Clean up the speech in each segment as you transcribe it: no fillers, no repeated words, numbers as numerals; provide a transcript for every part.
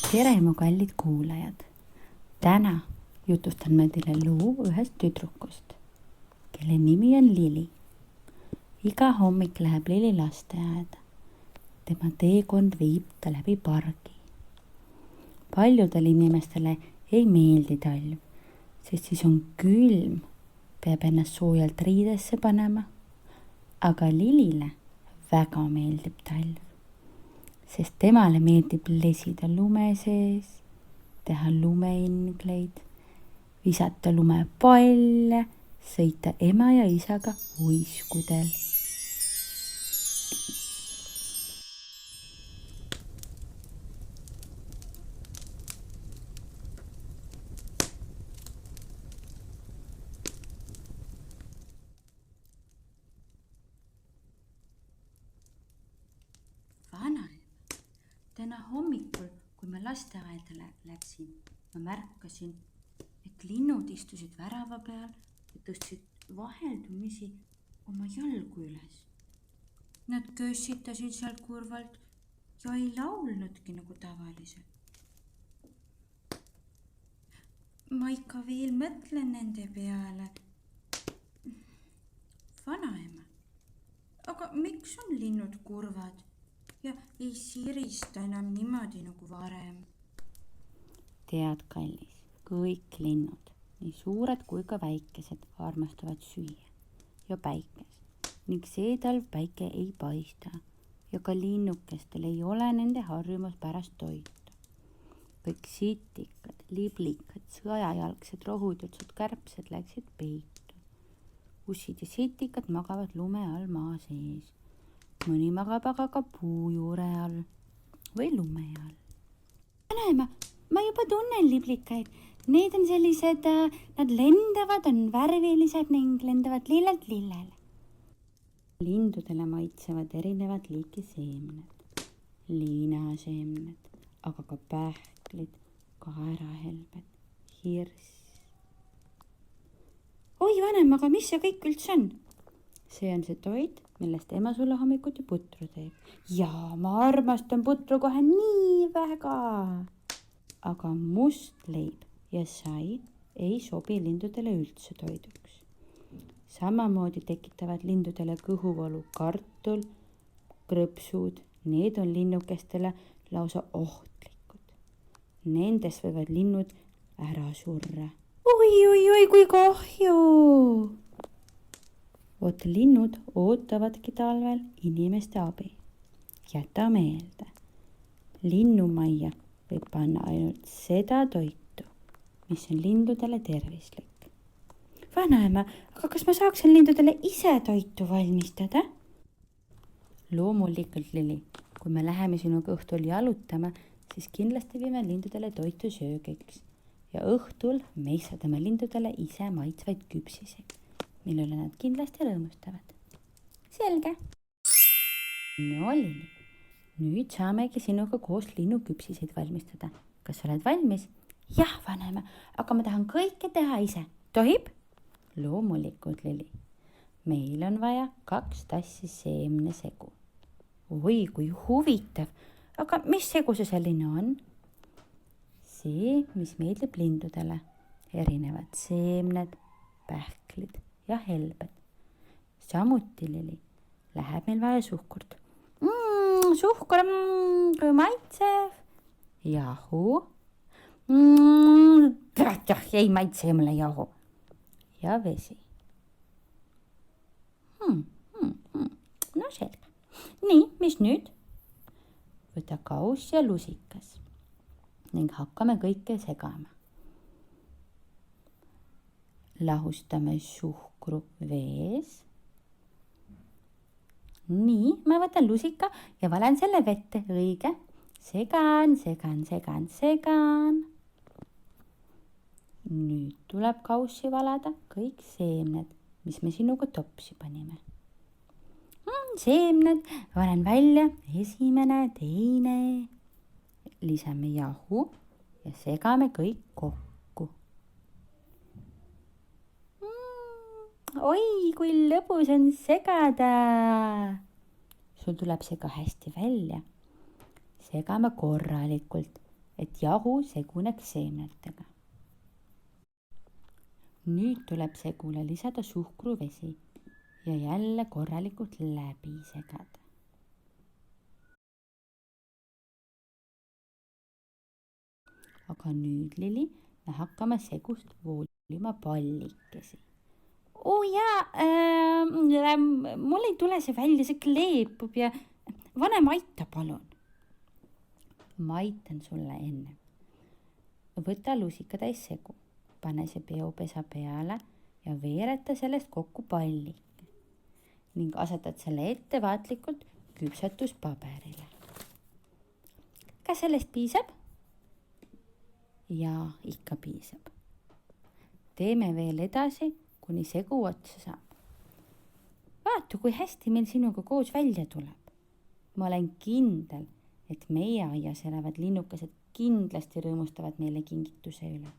Tere, mu kallid kuulajad! Täna jutustan ma teile loo ühest tüdrukust, kelle nimi on Lili. Iga hommik läheb Lili lasteaeda. Tema teekond viib ta läbi pargi. Paljudele inimestele ei meeldi talv, sest siis on külm, peab ennast soojalt riidesse panema. Aga Lilile väga meeldib talv, sest temale meeldib lesida lume sees, teha lumeingleid, visata lumepalle, sõita ema ja isaga uiskudel. Vanaema, täna hommikul, kui ma lasteaeda läksin, ma märkasin, et linnud istusid värava peal ja tõstsid vaheldumisi oma jalgu üles. Nad kössitasid sealt kurvalt ja ei laulnudki nagu tavaliselt. Ma ikka veel mõtlen nende peale. Vanaema, aga miks on linnud kurvad ja ei sirista enam niimoodi nagu varem? Tead, kallis, kõik linnud, nii suured kui ka väikesed, armastavad süüa ja päikest ning see talv päike ei paista ja ka linnukestel ei ole nende harjumuspärast toitu. Kõik sitikad, liblikad, sõjajalgsed, rohujutsud, kärbsed läksid peitu. Ussid ja sitikad magavad lume all maa sees. Mõni magab aga ka puu juure all või lume all. Vanaema, ma juba tunnen liblikaid. Need on sellised, nad lendavad, on värvilised ning lendavad lillelt lillele. Lindudele maitsevad erinevad liiki seemned, liinaseemned, aga ka pähklid, kaerahelbed, hirs. Oi, vanaema, aga mis see kõik üldse on? See on see toit, millest ema sulle hommikuti putru teeb. Jaa, ma armastan putru kohe nii väga. Aga must leib ja sai ei sobi lindudele üldse toiduks. Samamoodi tekitavad lindudele kõhuvalu kartul, krõpsud. Need on linnukestele lausa ohtlikud. Nendes võivad linnud ära surra. Oi, kui kahju! Vot linnud ootavadki talvel inimeste abi. Jäta meelde, linnumajja võib panna ainult seda toitu, mis on lindudele tervislik. Vanaema, aga kas ma saaksin lindudele ise toitu valmistada? Loomulikult, Lili, kui me läheme sinuga õhtul jalutama, siis kindlasti viime lindudele toitu söögiks ja õhtul meistadame lindudele ise maitsvaid küpsiseid, millele nad kindlasti rõõmustavad. Selge. No, Lili, nüüd saamegi sinuga koos linnuküpsiseid valmistada. Kas oled valmis? Jah, vanaema, aga ma tahan kõike teha ise. Tohib? Loomulikult, Lili. Meil on vaja 2 tassi seemnesegu. Oi, kui huvitav. Aga mis segu see selline on? See, mis meeldib lindudele. Erinevad seemned, pähklid ja helbed. Samuti, Lili, läheb meil vaja suhkurt. Suhkur, kui maitsev. Jahu. Ei maitse mulle jahu. Ja vesi. No selge. Nii, mis nüüd? Võta kauss ja lusikas ning hakkame kõike segama. Lahustame suhkru vees. Nii, ma võtan lusika ja valen selle vette. Õige. Segan. Nüüd tuleb kaussi valada kõik seemned, mis me sinuga topsi panime. Seemned, valen välja esimene, teine. Lisame jahu ja segame kõik kokku. Oi, kui lõbus on segada. Sul tuleb see ka hästi välja. Segame korralikult et jahu seguneks seemnetega. Nüüd tuleb segule lisada suhkruvesi ja jälle korralikult läbi segada. Aga nüüd, Lili, me hakkame segust voolima pallikesi. Mul ei tule see välja, see kleepub ja vanem aita palun. Ma aitan sulle enne. Võta lusikatäis segu, pane see peopesa peale ja veereta sellest kokku pallike ning asetad selle ettevaatlikult küpsetuspaberile. Kas sellest piisab? Jaa, ikka piisab. Teeme veel edasi, kuni segu otsa saab. Vaata, kui hästi meil sinuga koos välja tuleb. Ma olen kindel, et meie aias elavad linnukesed kindlasti rõõmustavad meile kingituse üle.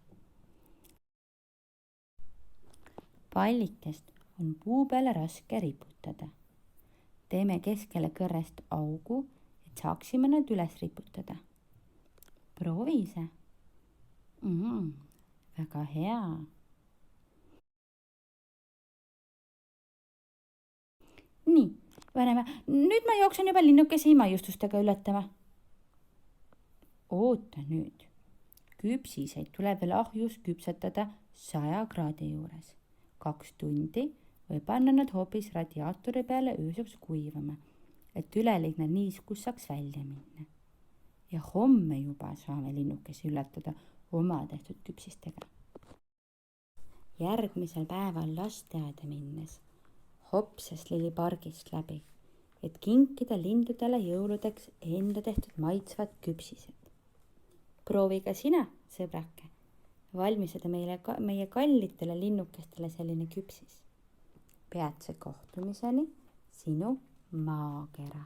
Pallikest on puu peale raske riputada. Teeme keskele kõrrest augu, et saaksime nad üles riputada. Proovi ise. Väga hea. Nii, vanema, nüüd ma jooksen juba linnukesi imajustustega ületama. Oota nüüd. Küpsiseid tuleb veel ahjus küpsetada 100 kraadi juures. 2 tundi või panna nad hoopis radiaatori peale ööseks kuivama, et üleliigne niiskus saaks välja minna. Ja homme juba saame linnukesi ületada oma tehtud küpsistega. Järgmisel päeval lasteaeda minnes hopsas Lili pargist läbi, et kinkida lindudele jõuludeks enda tehtud maitsvad küpsised. Proovi ka sina, sõbrake, valmistada meie kallitele linnukestele selline küpsis. Peatse kohtumiseni, sinu maakera.